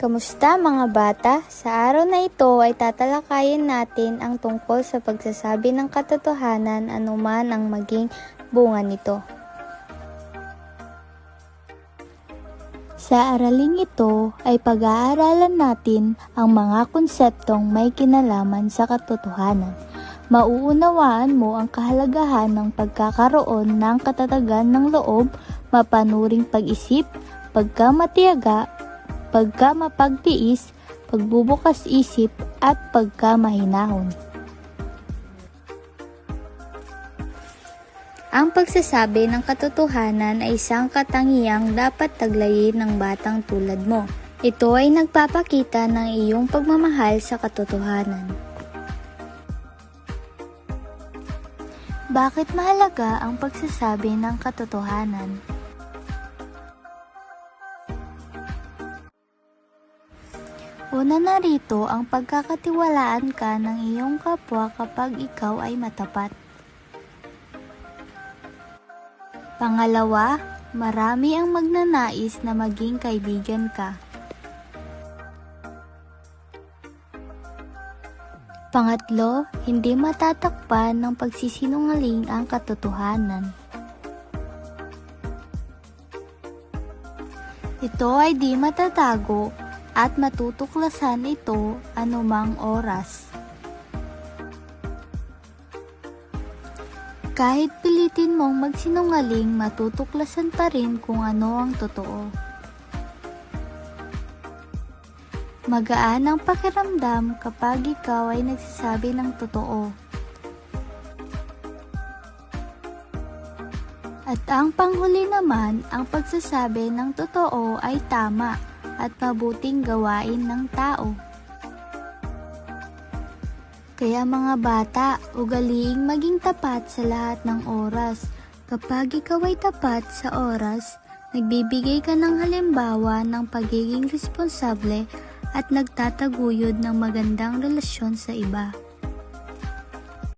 Kamusta mga bata? Sa araw na ito ay tatalakayin natin ang tungkol sa pagsasabi ng katotohanan anuman ang maging bunga nito. Sa araling ito ay pag-aaralan natin ang mga konseptong may kinalaman sa katotohanan. Mauunawaan mo ang kahalagahan ng pagkakaroon ng katatagan ng loob, mapanuring pag-isip, pagkamatiyaga, pagkamapagtiis, pagbubukas isip, at pagkamahinahon. Ang pagsasabi ng katotohanan ay isang katangiang dapat taglayin ng batang tulad mo. Ito ay nagpapakita ng iyong pagmamahal sa katotohanan. Bakit mahalaga ang pagsasabi ng katotohanan? Una na rito ang pagkakatiwalaan ka ng iyong kapwa kapag ikaw ay matapat. Pangalawa, marami ang magnanais na maging kaibigan ka. Pangatlo, hindi matatakpan ng pagsisinungaling ang katotohanan. Ito ay di matatago at matutuklasan ito anumang oras. Kahit pilitin mong magsinungaling, matutuklasan pa rin kung ano ang totoo. Magaan ang pakiramdam kapag ikaw ay nagsasabi ng totoo. At ang panghuli naman, ang pagsasabi ng totoo ay tama at mabuting gawain ng tao. Kaya mga bata, ugaliing maging tapat sa lahat ng oras. Kapag ikaw ay tapat sa oras, nagbibigay ka ng halimbawa ng pagiging responsable at nagtataguyod ng magandang relasyon sa iba.